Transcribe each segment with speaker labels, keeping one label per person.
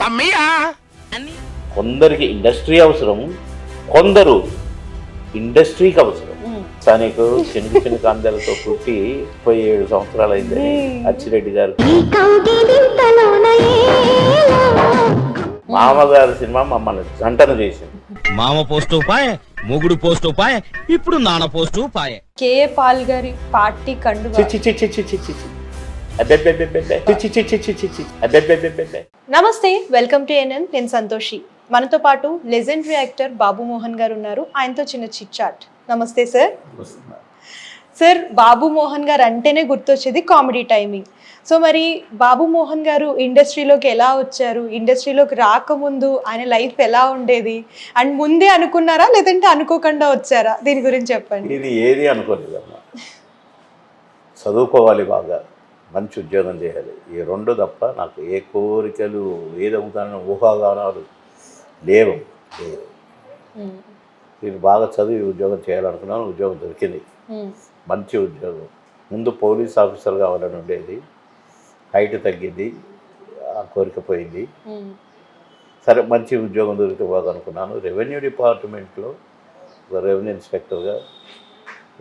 Speaker 1: అమ్మయ్యా
Speaker 2: కొందరికి ఇండస్ట్రీ అవసరం, కొందరు ఇండస్ట్రీకి అవసరం. నీకు చిన్న చిన్న కాందాలతో పుట్టి 37 సంవత్సరాలు అయిందని అచ్చిరెడ్డి గారు మామగారు సినిమా మమ్మల్ని జంటను చేసింది.
Speaker 1: మామ పోస్టు పాయ్, మొగుడు పోస్టు పాయ్, ఇప్పుడు నాన్న పోస్టు పాయ్.
Speaker 3: కేఏ పాల్ గారి పార్టీ కండువా.
Speaker 2: చిచ్చి చిచ్చి చిచ్చి చిచ్చి అబ్బెబ్బెబ్బెబ్బెబ్బె. చిచ్చి చిచ్చి చిచ్చి చిచ్చి అబ్బెబ్బెబ్బెబ్బెబ్బె.
Speaker 3: నమస్తే, వెల్కమ్ టు ఎన్ఎన్. నేను సంతోషి. మనతో పాటు లెజెండరీ యాక్టర్ బాబు మోహన్ గారు ఉన్నారు. ఆయనతో చిన్న చిట్ చాట్. నమస్తే సార్. సార్, బాబు మోహన్ గారు అంటేనే గుర్తొచ్చేది కామెడీ టైమింగ్. సో మరి బాబు మోహన్ గారు ఇండస్ట్రీలోకి ఎలా వచ్చారు, ఇండస్ట్రీలోకి రాకముందు ఆయన లైఫ్ ఎలా ఉండేది, అండ్ ముందే అనుకున్నారా లేదంటే అనుకోకుండా వచ్చారా, దీని గురించి చెప్పండి.
Speaker 2: ఇది ఏది అనుకోలేదమ్మా. చదువుకోవాలి, బాగా మంచి ఉద్యోగం చేయాలి, ఈ రెండు తప్ప నాకు ఏ కోరికలు ఏదవుతానో ఊహాగానాలు లేవు. నేను బాగా చదివి ఉద్యోగం చేయాలనుకున్నాను. ఉద్యోగం దొరికింది, మంచి ఉద్యోగం. ముందు పోలీస్ ఆఫీసర్ కావాలని ఉండేది, హైట్ తగ్గింది, ఆ కోరిక పోయింది. సరే, మంచి ఉద్యోగం దొరికితే బాగా అనుకున్నాను. రెవెన్యూ డిపార్ట్మెంట్లో ఒక రెవెన్యూ ఇన్స్పెక్టర్గా,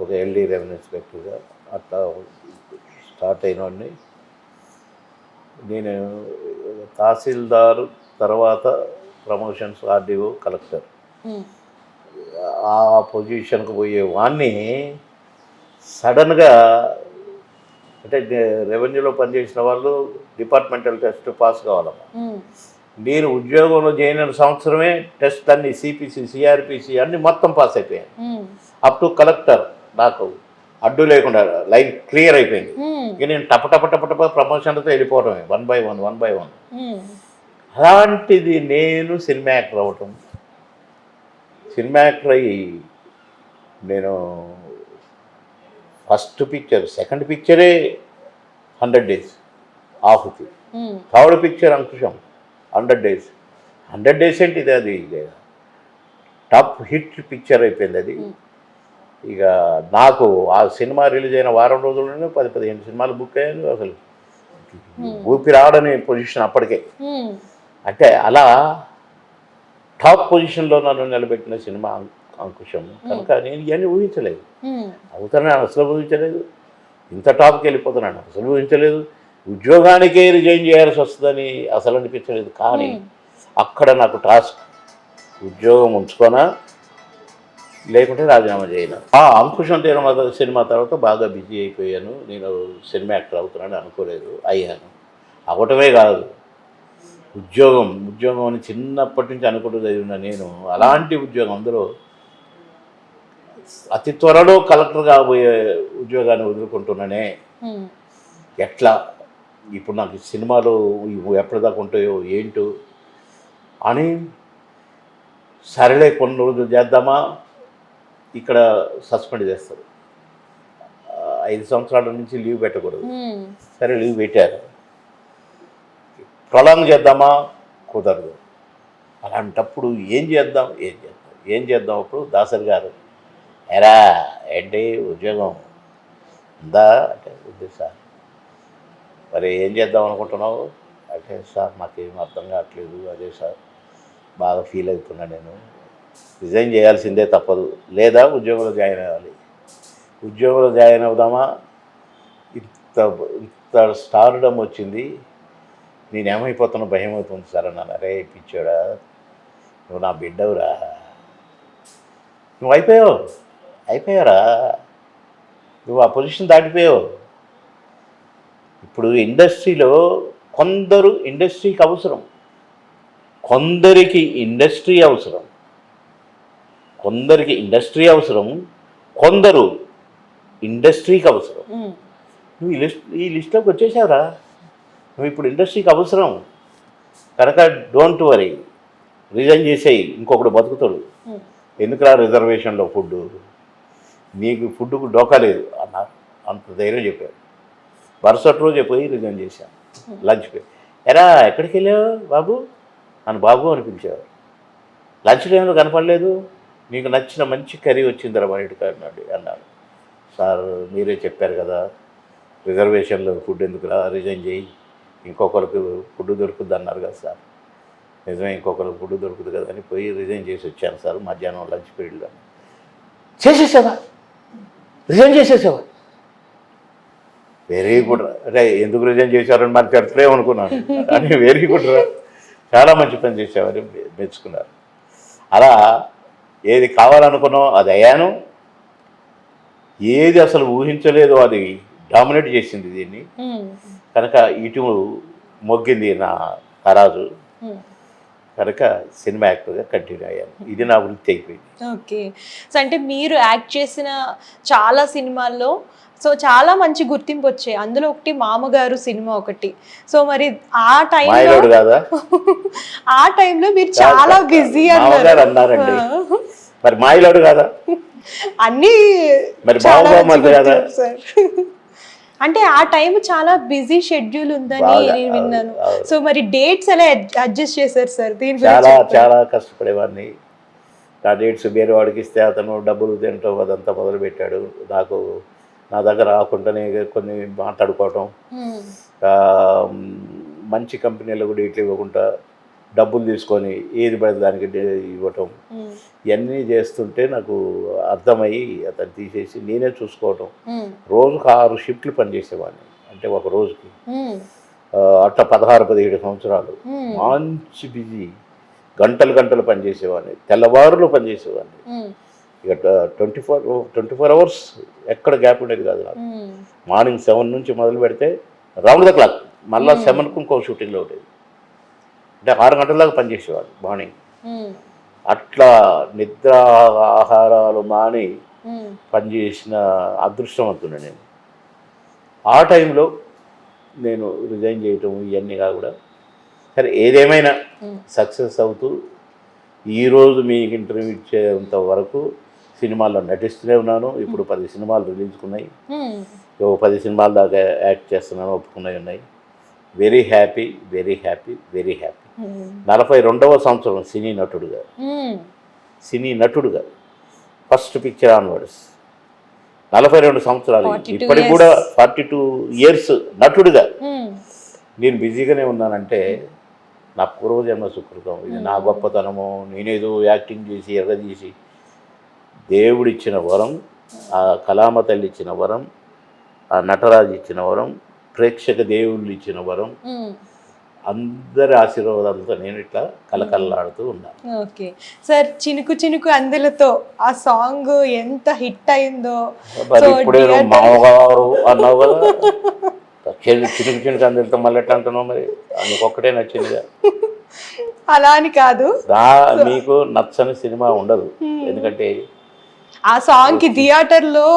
Speaker 2: ఒక ఎల్డీ రెవెన్యూ ఇన్స్పెక్టర్గా అట్లా స్టార్ట్ అయినోడిని. నేను తహసీల్దారు తర్వాత ప్రమోషన్స్, ఆర్డీఓ, కలెక్టర్, ఆ పొజిషన్కి పోయే వాడిని సడన్గా, అంటే రెవెన్యూలో పనిచేసిన వాళ్ళు డిపార్ట్మెంటల్ టెస్ట్ పాస్ కావాలమ్మా. నేను ఉద్యోగంలో చేరిన సంవత్సరమే టెస్ట్ అన్ని సిపిసి, సిఆర్పిసి అన్ని మొత్తం పాస్ అయిపోయాను. అప్ టు కలెక్టర్ నాకు అడ్డు లేకుండా లైన్ క్లియర్ అయిపోయింది. ఇక నేను టప ప్రమోషన్లతో వెళ్ళిపోవడమే, వన్ బై వన్. అలాంటిది నేను సినిమా యాక్టర్ అవ్వటం. సినిమా యాక్టర్ అయ్యి నేను ఫస్ట్ పిక్చర్, సెకండ్ పిక్చరే 100 days ఆహుతి, third picture Ankusam 100 days. 100 days ఏంటి ఇది, అది టాప్ హిట్ పిక్చర్ అయిపోయింది అది. ఇక నాకు ఆ సినిమా రిలీజ్ అయిన వారం రోజుల్లోనే 10-15 సినిమాలు బుక్ అయ్యాను. అసలు ఊపిరాడని పొజిషన్ అప్పటికే. అంటే అలా టాప్ పొజిషన్లో నన్ను నిలబెట్టిన సినిమా అంకుశం. కనుక నేను ఇవన్నీ ఊహించలేదు. అవుతానని అసలు ఊహించలేదు, ఇంత టాప్కి వెళ్ళిపోతున్నాను అసలు ఊహించలేదు, ఉద్యోగానికే రిజైన్ చేయాల్సి వస్తుందని అసలు అనిపించలేదు. కానీ అక్కడ నాకు టాస్క్, ఉద్యోగం ఉంచుకోనా లేకుంటే రాజీనామా చేయను. ఆ అంకుశం సినిమా తర్వాత బాగా బిజీ అయిపోయాను. నేను సినిమా యాక్టర్ అవుతున్నానని అనుకోలేదు, అయ్యాను. అవ్వటమే కాదు, ఉద్యోగం అని చిన్నప్పటి నుంచి అనుకుంటూ చదివిన నేను అలాంటి ఉద్యోగం, అందులో అతి త్వరలో కలెక్టర్ కాబోయే ఉద్యోగాన్ని వదులుకుంటున్నానే. ఎట్లా ఇప్పుడు నాకు సినిమాలు ఎప్పటిదాకా ఉంటాయో ఏంటో అని, సరేలే కొన్ని రోజులు చేద్దామా, ఇక్కడ సస్పెండ్ చేస్తారు, 5 సంవత్సరాల నుంచి లీవ్ పెట్టకూడదు. సరే, లీవ్ పెట్టారు. ప్రొలాంగ్ చేద్దామా, కుదరదు. అలాంటప్పుడు ఏం చేద్దాం అప్పుడు దాసరి గారు, ఎరా ఏంటి ఉద్యోగం ఉందా అంటే, ఉంది సార్. మరి ఏం చేద్దాం అనుకుంటున్నావు అంటే, సార్ నాకేం అర్థం కావట్లేదు, అదే సార్ బాగా ఫీల్ అవుతున్నా, నేను రిజైన్ చేయాల్సిందే తప్పదు, లేదా ఉద్యోగంలో జాయిన్ అవ్వాలి. ఉద్యోగంలో జాయిన్ అవుదామా, ఇంత స్టార్డమ్ వచ్చింది, నేనేమైపోతున్నా భయం అవుతుంది సార్ అన్నాను. అరే పిచ్చోడా, నువ్వు నా బిడ్డవురా, నువ్వు అయిపోయారా, నువ్వు ఆ పొజిషన్ దాటిపోయావు. ఇప్పుడు ఇండస్ట్రీలో కొందరు ఇండస్ట్రీకి అవసరం, కొందరికి ఇండస్ట్రీ అవసరం, కొందరు ఇండస్ట్రీకి అవసరం. నువ్వు ఈ లిస్ట్లోకి వచ్చేసావురా, నువ్వు ఇప్పుడు ఇండస్ట్రీకి అవసరం. కనుక డోంట్ వరీ, రిజైన్ చేసేయి, ఇంకొకడు బతుకుతాడు. ఎందుకురా రిజర్వేషన్లో ఫుడ్, నీకు ఫుడ్కు డోకా లేదు అన్నారు. అంత ధైర్యం చెప్పారు. మరుసటి రోజే పోయి రిజైన్ చేశాను. లంచ్ ఎరా ఎక్కడికి వెళ్ళావు బాబు, నన్ను బాబు అని పిలిచేవారు. లంచ్ టైంలో కనపడలేదు, మీకు నచ్చిన మంచి కర్రీ వచ్చిందిరా మా ఇంటికి అన్నాడు. సార్ మీరే చెప్పారు కదా, రిజర్వేషన్లో ఫుడ్ ఎందుకురా, రిజైన్ చేయి, ఇంకొకరికి ఫుడ్ దొరుకుద్ది అన్నారు కదా సార్. నిజమే ఇంకొకరు ఫుడ్ దొరుకుతుంది కదా అని పోయి రిజైన్ చేసి వచ్చాను సార్ మధ్యాహ్నం లంచ్ పీరియడ్లో. చేసేసావా? రిజైన్ చేసేసావా? వెరీ గుడ్ రా. ఎందుకు రిజైన్ చేశారని మనకు చెప్తలేమనుకున్నాను కానీ వెరీ గుడ్ రా, చాలా మంచి పని చేసావని మెచ్చుకున్నారు. అలా ఏది కావాలనుకున్నామో అది అయ్యాను, ఏది అసలు ఊహించలేదు అది డామినేట్ చేసింది దీన్ని. కనుక ఇటు మొగ్గింది నా ఖరాజు, కనుక సినిమా యాక్టర్గా కంటిన్యూ అయ్యాను. ఇది నా వృత్తి అయిపోయింది.
Speaker 3: ఓకే. సో అంటే మీరు యాక్ట్ చేసిన చాలా సినిమాల్లో సో చాలా మంచి గుర్తింపు వచ్చాయి. అందులో ఒకటి మామగారు సినిమా ఒకటి. సో మరి ఆ టైంలో
Speaker 2: కాదా
Speaker 3: ఆ టైంలో మీరు చాలా బిజీ
Speaker 2: అన్నారండి. మరి మాయలోడు కాదా?
Speaker 3: అన్ని
Speaker 2: మరి బాబు కదా
Speaker 3: సార్. అంటే ఆ టైం చాలా బిజీ షెడ్యూల్ ఉందని నేను విన్నాను. సో మరి డేట్స్ ఎలా అడ్జస్ట్ చేశారు సార్? దీని
Speaker 2: చాలా చాలా కష్టపడేవాడిని. నా డేట్స్ వేరే వాడికి ఇస్తే అతను డబ్బులు తినటం అదంతా మొదలుపెట్టాడు. నా దగ్గర రాకుండానే కొన్ని మాట్లాడుకోవటం, మంచి కంపెనీలకు డేట్లు ఇవ్వకుండా డబ్బులు తీసుకొని ఏది పడితే దానికి ఇవ్వటం, ఇవన్నీ చేస్తుంటే నాకు అర్థమయ్యి అతను తీసేసి నేనే చూసుకోవటం. రోజుకు 6 షిఫ్ట్లు పనిచేసేవాడిని. అంటే ఒక రోజుకి అట్లా 16-17 సంవత్సరాలు మంచి బిజీ, గంటలు పనిచేసేవాడిని, తెల్లవారులు పనిచేసేవాడిని. ఇక 24 అవర్స్ ఎక్కడ గ్యాప్ ఉండేది కాదు నాకు. మార్నింగ్ 7 నుంచి మొదలు పెడితే రౌండ్ ద క్లాక్ మళ్ళీ 7కు ఇంకో షూటింగ్లో ఉండేది. అంటే 6 గంటల దాకా పనిచేసేవాడు మార్నింగ్. అట్లా నిద్ర ఆహారాలు మాని పనిచేసిన అదృష్టవంతుడు నేను. ఆ టైంలో నేను రిజైన్ చేయటం ఇవన్నీ కూడా సరే ఏదేమైనా సక్సెస్ అవుతూ ఈరోజు మీకు ఇంటర్వ్యూ ఇచ్చేంత వరకు సినిమాల్లో నటిస్తూనే ఉన్నాను. ఇప్పుడు 10 సినిమాలు రిలీజ్కున్నాయి. 10 సినిమాల దాకా యాక్ట్ చేస్తున్నాను, ఒప్పుకున్నాయి ఉన్నాయి. వెరీ హ్యాపీ 42వ సంవత్సరం సినీ నటుడుగా ఫస్ట్ పిక్చర్ ఆన్వర్డ్స్ 42 సంవత్సరాలు. ఇప్పటికి కూడా 42 ఇయర్స్ నటుడుగా నేను బిజీగానే ఉన్నానంటే నా పూర్వజన్మ సుకృతం. ఇది నా గొప్పతనము, నేనేదో యాక్టింగ్ చేసి ఎర్రదీసి, దేవుడిచ్చిన వరం, ఆ కళామ తల్లి ఇచ్చిన వరం, ఆ నటరాజు ఇచ్చిన వరం, ప్రేక్షక దేవుళ్ళు ఇచ్చిన వరం, అందరి ఆశీర్వాదాలతో నేను ఇట్లా కలకల్లాడుతూ ఉన్నాను.
Speaker 3: ఓకే సార్, చినుకు చినుకు అందెలతో ఆ సాంగ్ ఎంత హిట్ అయిందో.
Speaker 2: మరి ఇప్పుడే మామగారు అన్నావు కదా, చినుకు అందెలతో మళ్ళీ ఎట్లా అంటున్నావు? మరి అందుకు ఒక్కటే నచ్చిందిగా.
Speaker 3: అలా అని కాదు,
Speaker 2: మీకు నచ్చని సినిమా ఉండదు. ఎందుకంటే
Speaker 3: ఆ సాంగ్ కి థియేటర్ లో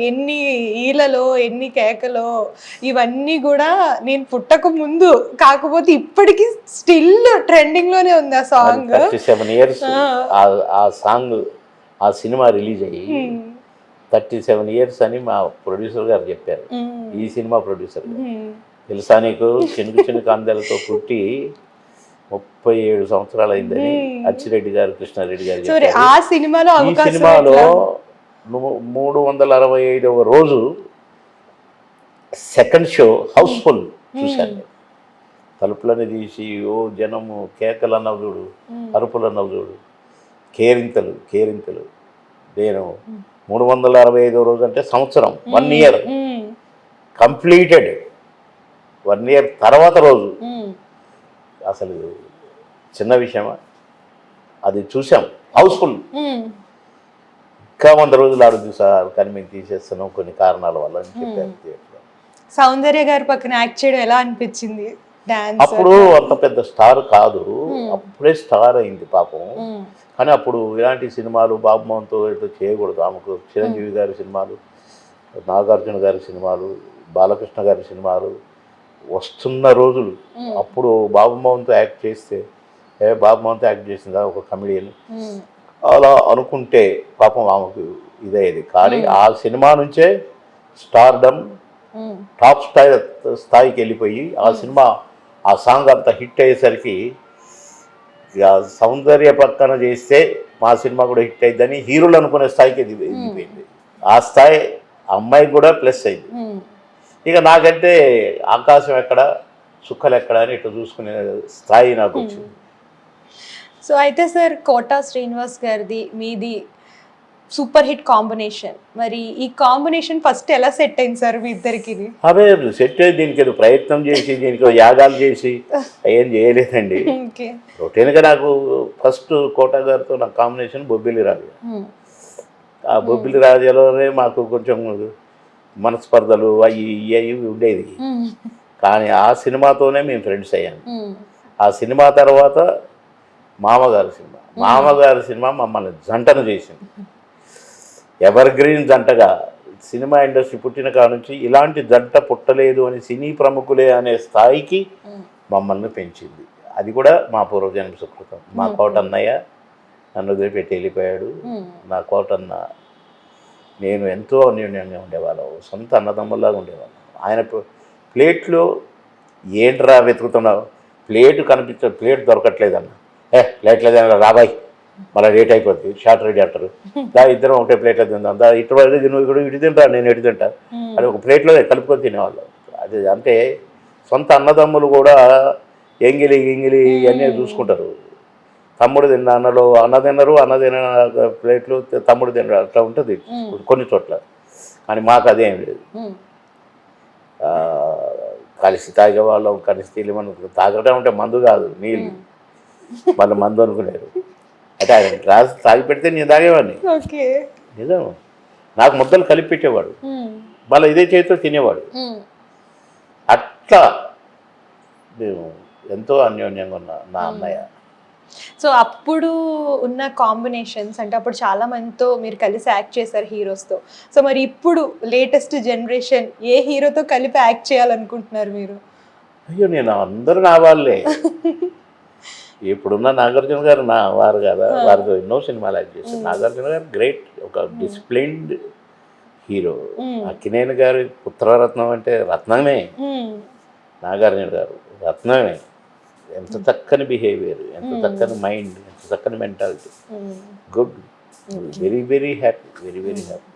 Speaker 3: ఎన్ని ఈలలో ఎన్ని కేకలో ఇవన్నీ కూడా నేను పుట్టక ముందు, కాకపోతే ఇప్పటికీ స్టిల్ ట్రెండింగ్ లోనే ఉంది ఆ సాంగ్.
Speaker 2: 37 ఇయర్స్ ఆ సాంగ్, ఆ సినిమా రిలీజ్ అయ్యి 37 ఇయర్స్ అని మా ప్రొడ్యూసర్ గారు చెప్పారు. ఈ సినిమా ప్రొడ్యూసర్ తెలుసా నీకు? చినుకు అందెలతో పుట్టి 37 సంవత్సరాలు అయిందని అచ్చిరెడ్డి గారు, కృష్ణారెడ్డి గారు చెప్పారు.
Speaker 3: ఈ సినిమాలో
Speaker 2: 365వ రోజు సెకండ్ షో హౌస్ఫుల్ చూశాను. తలుపులని తీసి ఓ జనము కేకలు అన్నవి చూడు, అరుపులు అన్నవి చూడు, కేరింతలు. నేను 365వ రోజు అంటే సంవత్సరం, 1 ఇయర్ కంప్లీటెడ్. 1 ఇయర్ తర్వాత రోజు అసలు చిన్న విషయమా? అది చూసాం హౌస్ఫుల్. ఇంకా 100 రోజులు ఆడుతుంది సార్, కానీ మేము తీసేస్తున్నాం కొన్ని కారణాల వల్ల అని చెప్పారు.
Speaker 3: సౌందర్య గారి పక్కన యాక్ట్ చేయడం ఎలా అనిపించింది?
Speaker 2: అప్పుడు అంత పెద్ద స్టార్ కాదు, అప్పుడే స్టార్ అయింది పాపం. కానీ అప్పుడు ఇలాంటి సినిమాలు బాబు మోహన్తో చేయకూడదు. ఆమెకు చిరంజీవి గారి సినిమాలు, నాగార్జున గారి సినిమాలు, బాలకృష్ణ గారి సినిమాలు వస్తున్న రోజులు. అప్పుడు బాబు మోహన్తో యాక్ట్ చేస్తే బాబు మోహన్తో యాక్ట్ చేసిందా ఒక కమెడియన్ అలా అనుకుంటే పాపం ఆమెకు ఇదయ్యేది. కానీ ఆ సినిమా నుంచే స్టార్డమ్, టాప్ స్థాయికి వెళ్ళిపోయి ఆ సినిమా, ఆ సాంగ్ అంత హిట్ అయ్యేసరికి సౌందర్య పక్కన చేస్తే మా సినిమా కూడా హిట్ అయిందని హీరోలు అనుకునే స్థాయికి వెళ్ళిపోయింది. ఆ స్థాయి అమ్మాయికి కూడా ప్లస్ అయింది. ఇక నాకంటే ఆకాశం ఎక్కడ చుక్కలు ఎక్కడ అని ఇట్లా చూసుకునే స్థాయి నాకు వచ్చింది.
Speaker 3: సో అయితే సార్ కోటా శ్రీనివాస్ గారిది మీది సూపర్ హిట్ కాంబినేషన్. మరి ఈ కాంబినేషన్ ఫస్ట్ ఎలా సెట్ అయింది సార్ మీ ఇద్దరికి?
Speaker 2: అవే సెట్ అయ్యి దీనికి ఏదో ప్రయత్నం చేసి దీనికి యాగాలు చేసి ఏం చేయలేదండి.
Speaker 3: ఓకే.
Speaker 2: రొటీన్గా నాకు ఫస్ట్ కోట గారితో నా కాంబినేషన్ బొబ్బిలి రాజు. ఆ బొబ్బిలి రాజులోనే మాకు కొంచెం మనస్పర్ధలు అవి ఇవి ఉండేది. కానీ ఆ సినిమాతోనే మేము ఫ్రెండ్స్ అయ్యాము. ఆ సినిమా తర్వాత మామగారి సినిమా మమ్మల్ని జంటను చేసింది. ఎవర్ గ్రీన్ జంటగా సినిమా ఇండస్ట్రీ పుట్టిన కాడ నుంచి ఇలాంటి జంట పుట్టలేదు అని సినీ ప్రముఖులే అనే స్థాయికి మమ్మల్ని పెంచింది. అది కూడా మా పూర్వజన్మ సుకృతం. మా కోటన్నయ్య నన్ను వదిలిపెట్టి వెళ్ళిపోయాడు. నా కోటన్న నేను ఎంతో అన్యోన్యంగా ఉండేవాళ్ళం, సొంత అన్నదమ్ముల్లాగా ఉండేవాళ్ళం. ఆయన ప్లేట్లో ఏంట్రా వెతుకుతున్నావు, ప్లేట్ దొరకట్లేదన్న. ప్లేట్ లేదన్న రాబాయ్, మళ్ళీ లేట్ అయిపోద్ది, షార్ట్ రెడీ అంటారు. ఇద్దరం ఒకటే ప్లేట్లో తిందాం, ఇటు నువ్వు ఇక్కడ ఇటు తింటా, నేను ఇటు తింటా, అది ఒక ప్లేట్లో కలుపుకొని తినేవాళ్ళం. అది అంటే సొంత అన్నదమ్ములు కూడా ఎంగిలి ఇవన్నీ చూసుకుంటారు. తమ్ముడు తిన్న అన్నలో అన్న తిన్న ప్లేట్లు తమ్ముడు తిన్న అట్లా ఉంటుంది కొన్ని చోట్ల. కానీ మాకు అదేం లేదు. కలిసి తాగేవాళ్ళం, కలిసి తిరిగి మనం తాగడం అంటే మందు కాదు, నీళ్ళు. వాళ్ళు మందు అనుకునేరు. అంటే ఆయన రాసి తాగి పెడితే నేను తాగేవాడిని. నిజం. నాకు ముద్దలు కలిపి పెట్టేవాడు, మళ్ళీ ఇదే చేతితో తినేవాడు. అట్లా మేము ఎంతో అన్యోన్యంగా ఉన్నా నా అన్నయ్య.
Speaker 3: సో అప్పుడు ఉన్న కాంబినేషన్స్ అంటే అప్పుడు చాలా మందితో మీరు కలిసి యాక్ట్ చేశారు హీరోస్తో. సో మరి ఇప్పుడు లేటెస్ట్ జనరేషన్ ఏ హీరోతో కలిపి యాక్ట్ చేయాలనుకుంటున్నారు మీరు?
Speaker 2: అయ్యో, నేను అందరూ నా వాళ్ళే. ఇప్పుడున్న నాగార్జున గారు నా వారు కదా, వారితో ఎన్నో సినిమాలు యాక్ట్ చేశారు. నాగార్జున గారు గ్రేట్, ఒక డిసిప్లైన్డ్ హీరో. అక్కినేని గారి పుత్రరత్నం అంటే రత్నమే. నాగార్జున గారు రత్నమే. ఎంత చక్కని బిహేవియర్, ఎంత చక్కని మైండ్, ఎంత చక్కని mentality. Good, very very happy, very very happy.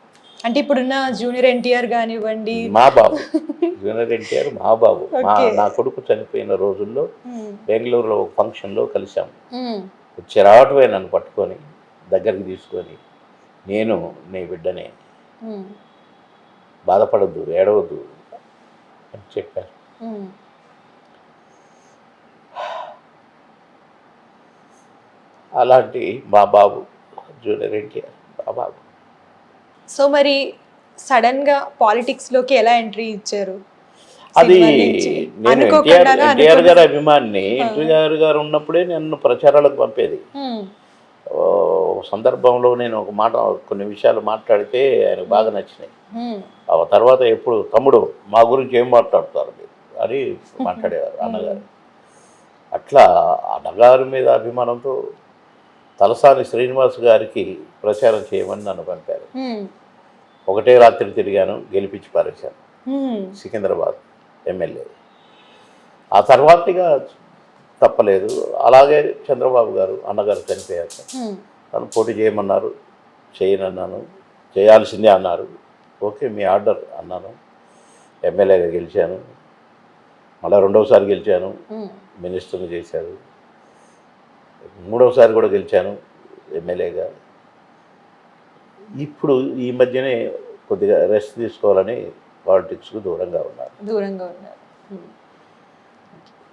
Speaker 3: అంటే ఇప్పుడున్న జూనియర్ ఎన్టీఆర్ కానివ్వండి,
Speaker 2: మా బాబు జూనియర్ ఎన్టీఆర్ మా బాబు. నా కొడుకు చనిపోయిన రోజుల్లో బెంగళూరులో ఒక ఫంక్షన్లో కలిసాము. వచ్చి రావటమే నన్ను పట్టుకొని దగ్గరికి తీసుకొని, నేను నీ బిడ్డనే, బాధపడద్దు, ఏడవద్దు అని చెప్పారు. అలాంటి మా బాబు జూనియర్ ఎన్టీఆర్ మా బాబు.
Speaker 3: సో మరి సడన్ గా పాలిటిక్స్ లోకి ఎలా ఎంట్రీ ఇచ్చారు?
Speaker 2: అది నేను ఎన్టీఆర్ గారి అభిమానిని. ఎన్టీఆర్ గారు ఉన్నప్పుడే నన్ను ప్రచారాలకు పంపేది. సందర్భంలో నేను ఒక మాట, కొన్ని విషయాలు మాట్లాడితే ఆయనకు బాగా నచ్చినాయి. ఆ తర్వాత ఎప్పుడు తమ్ముడు మా గురించి ఏం మాట్లాడుతారు మీరు అని మాట్లాడేవారు అన్నగారు. అట్లా అన్నగారి మీద అభిమానంతో తలసాని శ్రీనివాస్ గారికి ప్రచారం చేయమని నన్ను పంపారు. ఒకటే రాత్రి తిరిగాను, గెలిపించి పారేశాను సికింద్రాబాద్ ఎమ్మెల్యే. ఆ తర్వాతగా తప్పలేదు. అలాగే చంద్రబాబు గారు అన్నగారు చనిపోయాక తను పోటీ చేయమన్నారు, చేయనన్నాను. చేయాల్సిందే అన్నారు. ఓకే మీ ఆర్డర్ అన్నాను. ఎమ్మెల్యేగా గెలిచాను. మళ్ళీ రెండవసారి గెలిచాను, మినిస్టర్ని చేశారు. మూడవసారి కూడా గెలిచాను ఎమ్మెల్యేగా. ఇప్పుడు ఈ మధ్యనే కొద్దిగా రెస్ట్ తీసుకోవాలని పాలిటిక్స్కు దూరంగా ఉన్నారు.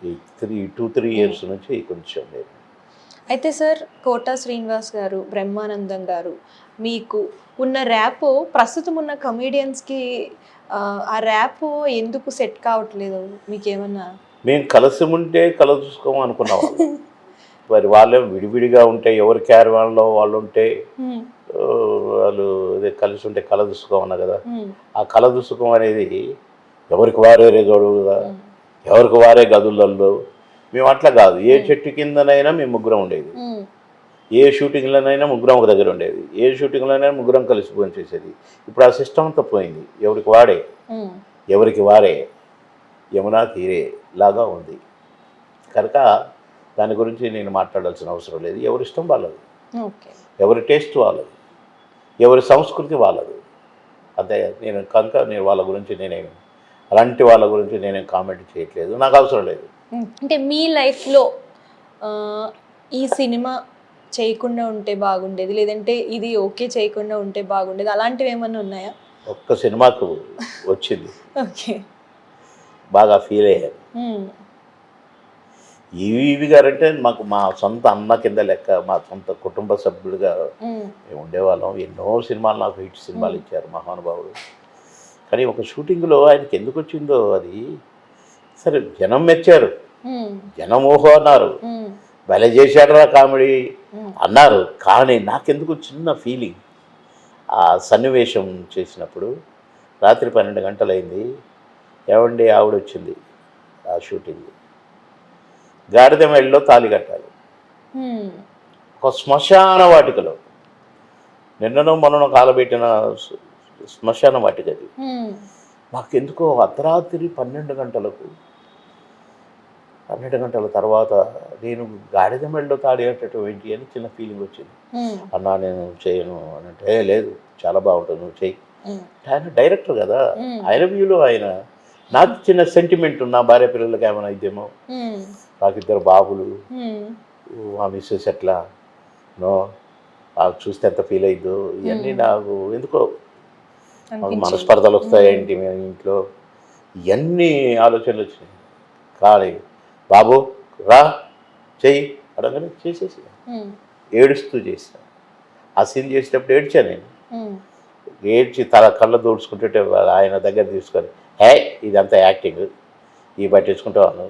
Speaker 2: ఈ 2-3 ఇయర్స్ నుంచి కొంచెం లేదు.
Speaker 3: అయితే సార్ కోటా శ్రీనివాస్ గారు, బ్రహ్మానందం గారు, మీకు ఉన్న ర్యాప్ ప్రస్తుతం ఉన్న కమీడియన్స్కి ఆ ర్యాప్ ఎందుకు సెట్ కావట్లేదు? మీకేమన్నా?
Speaker 2: మేము కలిసి ఉంటే కలదూసుకోం అనుకున్న వాళ్ళు. మరి వాళ్ళే విడివిడిగా ఉంటే, ఎవరి క్యారవాన్లో వాళ్ళు ఉంటే వాళ్ళు అదే కలిసి ఉంటే కలదుసుకోమన్నా కదా. ఆ కలదుసుకోం అనేది ఎవరికి వారే రేజోడుగా, ఎవరికి వారే గదులలో. మేము అట్లా కాదు. ఏ చెట్టు కిందనైనా మేము ముగ్గురం ఉండేది, ఏ షూటింగ్లోనైనా ముగ్గురం ఒక దగ్గర ఉండేది, ఏ షూటింగ్లోనైనా ముగ్గురం కలిసి భోజనం చేసేది. ఇప్పుడు ఆ సిస్టమ్ అంతా పోయింది. ఎవరికి వారే యమునా తీరే లాగా ఉంది. కనుక దాని గురించి నేను మాట్లాడాల్సిన అవసరం లేదు. ఎవరి ఇష్టం వాళ్ళది, ఎవరి టేస్ట్ వాళ్ళది, ఎవరి సంస్కృతి వాళ్ళది. అంతే. నేను వాళ్ళ గురించి అలాంటి వాళ్ళ గురించి నేనేం కామెంట్ చేయట్లేదు, నాకు అవసరం లేదు.
Speaker 3: అంటే మీ లైఫ్లో ఈ సినిమా చేయకుండా ఉంటే బాగుండేది, లేదంటే ఇది ఓకే చేయకుండా ఉంటే బాగుండేది, అలాంటివి ఏమన్నా ఉన్నాయా?
Speaker 2: ఒక్క సినిమాకు వచ్చింది,
Speaker 3: ఓకే.
Speaker 2: బాగా ఫీల్ అయ్యాను. ఈవి గారంటే మాకు మా సొంత అన్న కింద లెక్క, మా సొంత కుటుంబ సభ్యులుగా మేము ఉండేవాళ్ళం. ఎన్నో సినిమాలు నాకు హిట్ సినిమాలు ఇచ్చారు మహానుభావుడు. కానీ ఒక షూటింగ్లో ఆయనకి ఎందుకు వచ్చిందో అది, సరే జనం మెచ్చారు, జనం ఓహో అన్నారు, భలే చేశాడురా కామెడీ అన్నారు. కానీ నాకెందుకు చిన్న ఫీలింగ్, ఆ సన్నివేశం చేసినప్పుడు రాత్రి 12 గంటలైంది. ఏమండి ఆవిడ వచ్చింది ఆ షూటింగ్, గాడిద మెడలో తాళి కట్టాలి ఒక శ్మశాన వాటికలో, నిన్ననో మొన్ననో కాలబెట్టిన శ్మశాన వాటిక అది. నాకెందుకో అర్ధరాత్రి 12 గంటలకు, 12 గంటల తర్వాత నేను గాడిద మెడలో తాళి కట్టడం ఏంటి అని చిన్న ఫీలింగ్ వచ్చింది. అన్నా నేను చేయను అని అంటే, లేదు చాలా బాగుంటుంది నువ్వు చెయ్యి. ఆయన డైరెక్టర్ కదా, ఆయన వ్యూలో ఆయన. నాకు చిన్న సెంటిమెంట్, నా భార్య పిల్లలకి ఏమైనా ఇద్దేమో, నాకు 2 బాబులు, ఆ మిస్సెస్ ఎట్లా నో చూస్తే ఎంత ఫీల్ అయిద్దో, ఇవన్నీ నాకు ఎందుకో మనస్పర్ధలు వస్తాయేంటి మేము ఇంట్లో, ఇవన్నీ ఆలోచనలు వచ్చినాయి. కానీ బాబు రా చెయ్యి అడగనే చేసేసి ఏడుస్తూ చేసిన. ఆ సీన్ చేసేటప్పుడు ఏడ్చాను నేను, ఏడ్చి కళ్ళ దూడ్చుకుంటుంటే ఆయన దగ్గర తీసుకొని, హే ఇదంతా యాక్టింగ్, ఈ పట్టించుకుంటాను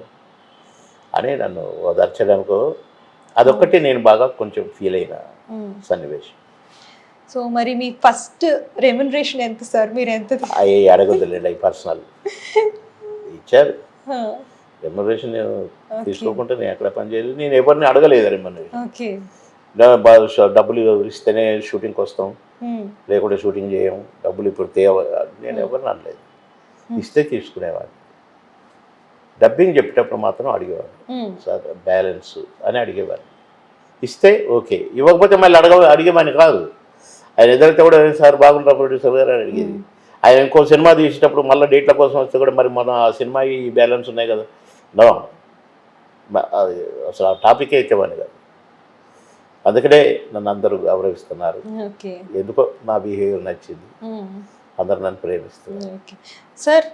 Speaker 2: అని నన్ను ఓదార్చడానికో, అదొక్కటి నేను బాగా కొంచెం ఫీల్ అయిన సన్నివేశం.
Speaker 3: సో మరి మీ ఫస్ట్ రెమ్యునరేషన్ ఎంత సార్? మీరు ఎంత?
Speaker 2: అవి అడగొద్దులేండి, అవి పర్సనల్. ఇచ్చారు రెమ్యునరేషన్, నేను తీసుకోకుండా నేను ఎక్కడ పని చేయలేదు, నేను ఎవరిని అడగలేదు రెమ్యునరేషన్. డబ్బులు ఇస్తేనే షూటింగ్కి వస్తాం, లేకుంటే షూటింగ్ చేయము, డబ్బులు ఇప్పుడు నేను ఎవరిని అనలేదు. ఇస్తే తీసుకునేవాడిని. డబ్బింగ్ చెప్పేటప్పుడు మాత్రం అడిగేవాడిని, సార్ బ్యాలెన్స్ అని అడిగేవాడిని. ఇస్తే ఓకే, ఇవ్వకపోతే మళ్ళీ అడిగేవాడిని కాదు. ఆయన ఎదురైతే కూడా సార్ బాగుంటారు ప్రొడ్యూసర్ గారు అని అడిగేది. ఆయన ఇంకో సినిమా తీసేటప్పుడు మళ్ళీ డేట్ల కోసం వస్తే కూడా, మరి మన ఆ సినిమా ఈ బ్యాలెన్స్ ఉన్నాయి కదా, నో అసలు ఆ టాపికే ఎక్కేవాడిని కాదు. అందుకనే నన్ను అందరూ గౌరవిస్తున్నారు, ఎందుకో నా బిహేవియర్ నచ్చింది, అందరు నన్ను ప్రేమిస్తున్నారు.
Speaker 3: సార్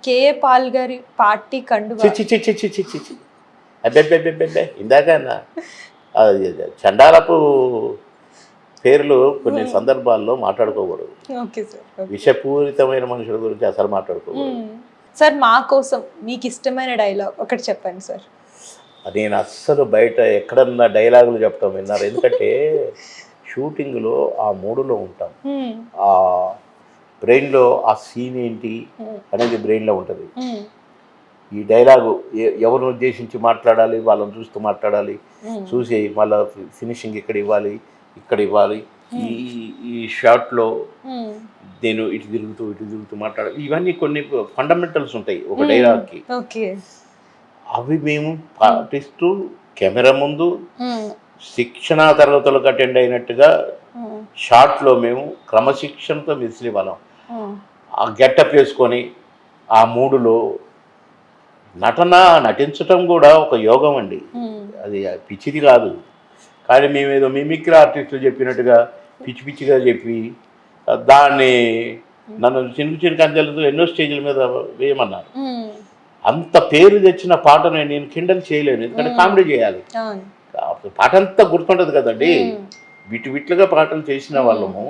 Speaker 3: కేఏ పాల్ గారి పార్టీ కండువా
Speaker 2: అబ్బెబ్బెబ్బెబ్బెబ్బే, ఇందాక చండాలపు పేర్లు కొన్ని సందర్భాల్లో మాట్లాడుకోకూడదు. విషపూరితమైన మనుషుల గురించి అసలు మాట్లాడుకోకూడదు.
Speaker 3: సార్ మా కోసం మీకు ఇష్టమైన డైలాగ్ ఒకటి చెప్పండి సార్.
Speaker 2: నేను అస్సలు బయట ఎక్కడన్నా డైలాగులు చెప్పడం విన్నారు, ఎందుకంటే షూటింగ్లో ఆ మూడులో ఉంటాం, ఆ బ్రెయిన్లో ఆ సీన్ ఏంటి అనేది బ్రెయిన్లో ఉంటుంది. ఈ డైలాగు ఎవరిని ఉద్దేశించి మాట్లాడాలి, వాళ్ళని చూస్తూ మాట్లాడాలి, చూసి మళ్ళీ ఫినిషింగ్ ఇక్కడ ఇవ్వాలి, ఈ షాట్లో నేను ఇటు తిరుగుతూ మాట్లాడాలి, ఇవన్నీ కొన్ని ఫండమెంటల్స్ ఉంటాయి ఒక డైలాగ్కి. అవి మేము పాటిస్తూ కెమెరా ముందు శిక్షణా తరగతులకు అటెండ్ అయినట్టుగా షార్ట్లో మేము క్రమశిక్షణతో మిసిలి వాళ్ళం. ఆ గెటప్ వేసుకొని ఆ మూడులో నటించటం కూడా ఒక యోగం అండి, అది పిచ్చిది కాదు. కానీ మేమేదో మిమిక్రీ ఆర్టిస్టులు చెప్పినట్టుగా పిచ్చిగా చెప్పి దాన్ని నన్ను చిన్న కంచెలతో ఎన్నో స్టేజ్ల మీద వేయమన్నారు. అంత పేరు తెచ్చిన పాటను నేను కిండల్ చేయలేను, ఎందుకంటే కామెడీ చేయాలి, పాట అంతా గుర్తుండదు కదండి. విట్లుగా పాటలు చేసిన వాళ్ళము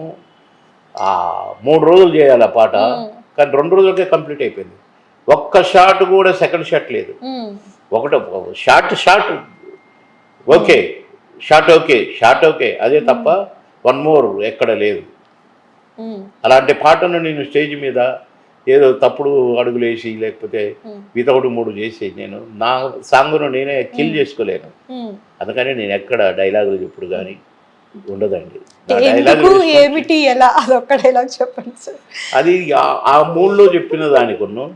Speaker 2: 3 రోజులు చేయాలి ఆ పాట, కానీ 2 రోజులకే కంప్లీట్ అయిపోయింది. ఒక్క షాట్ కూడా సెకండ్ షాట్ లేదు, ఒకటో షాట్ ఓకే, షాట్ ఓకే, అదే తప్ప 1 more ఎక్కడ లేదు. అలాంటి పాటను నేను స్టేజ్ మీద ఏదో తప్పుడు అడుగులు వేసి లేకపోతే వితౌట్ 3 చేసి నేను నా సాంగ్ను నేనే కిల్ చేసుకోలేను. అందుకని నేను ఎక్కడ డైలాగులు చెప్పుడు కానీ ఉండదండి.
Speaker 3: ఏమిటి ఎలా అదొక్క డైలాగ్ చెప్పండి సార్.
Speaker 2: అది ఆ మూడ్లో చెప్పిన దానికును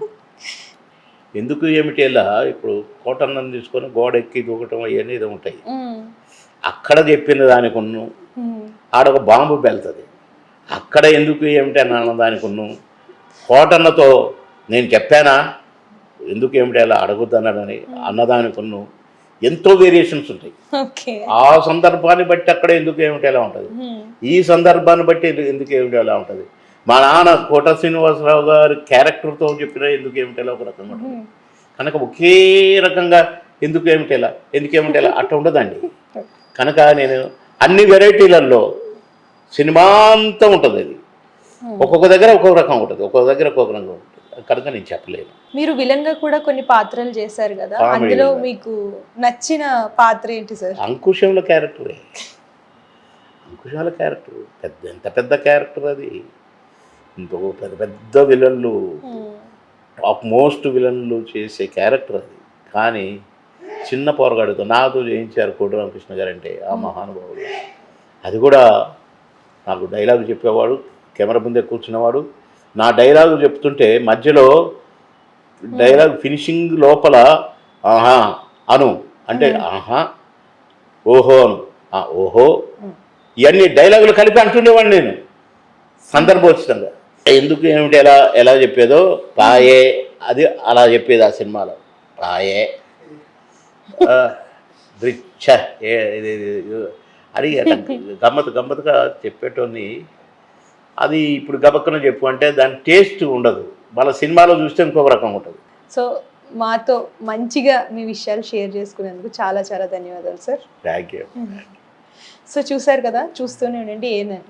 Speaker 2: ఎందుకు ఏమిటి ఎలా, ఇప్పుడు కోటన్నం తీసుకొని గోడ ఎక్కి దూకటం అవన్నీ ఏదో ఉంటాయి, అక్కడ చెప్పిన దానికును ఆడొక బాంబు వెళ్తుంది, అక్కడ ఎందుకు ఏమిటి అని అన్నదానికును కోటన్నతో నేను చెప్పానా ఎందుకు ఏమిటి అలా అడగొద్దన్నాడని అన్నదానికును ఎంతో వేరియేషన్స్ ఉంటాయి.
Speaker 3: ఓకే.
Speaker 2: ఆ సందర్భాన్ని బట్టి అక్కడ ఎందుకు ఏమిటి ఎలా ఉంటుంది, ఈ సందర్భాన్ని బట్టి ఎందుకు ఏమిటి ఎలా ఉంటుంది. మా నాన్న కోట శ్రీనివాసరావు గారి క్యారెక్టర్తో చెప్పినా ఎందుకు ఏమిటి ఎలా ఒక రకంగా ఉంటుంది. కనుక ఒకే రకంగా ఎందుకు ఏమిటి ఎలా అట్లా ఉండదండి. కనుక నేను అన్ని వెరైటీలలో సినిమా అంతా ఉంటుంది. అది ఒక్కొక్క దగ్గర ఒక్కొక్క రకం ఉంటుంది, ఒక్కొక్క దగ్గర ఒక్కొక్క రకంగా ఉంటుంది. కనుక నేను చెప్పలేను.
Speaker 3: మీరు విలన్ గా కూడా కొన్ని పాత్రలు చేశారు కదా, అందులో మీకు నచ్చిన పాత్ర ఏంటి సార్?
Speaker 2: అంకుశంలో క్యారెక్టరే. అంకుశాల క్యారెక్టర్ ఎంత పెద్ద క్యారెక్టర్ అది. ఇంకో పెద్ద పెద్ద విలన్లు, టాప్ మోస్ట్ విలన్లు చేసే క్యారెక్టర్ అది. కానీ చిన్న పోరగాడుతో నాతో చేయించారు కోటి రామకృష్ణ గారు అంటే ఆ మహానుభావుడు. అది కూడా నాకు డైలాగ్ చెప్పేవాడు, కెమెరా ముందే కూర్చునేవాడు. నా డైలాగు చెప్తుంటే మధ్యలో డైలాగ్ ఫినిషింగ్ లోపల ఆహా అను అంటే ఆహా, ఓహో అను, ఓహో, ఇవన్నీ డైలాగులు కలిపి అంటుండేవాడిని నేను సందర్భోచితంగా. ఎందుకు ఏమిటి ఎలా చెప్పేదో పాయే అది అలా చెప్పేది ఆ సినిమాలో. పాయే బ్రిచ్చ అది గమ్మత్తుగా చెప్పేటోని. అది ఇప్పుడు గబక్కన చెప్పు అంటే దాని టేస్ట్ ఉండదు, వాళ్ళ సినిమాలో చూస్తే ఇంకొక రకం ఉంటుంది.
Speaker 3: సో మాతో మంచిగా మీ విషయాలు షేర్ చేసుకునేందుకు చాలా చాలా ధన్యవాదాలు సార్.
Speaker 2: Thank you.
Speaker 3: సో చూసారు కదా, చూస్తూనే ఉండండి ఏఎన్ఎన్.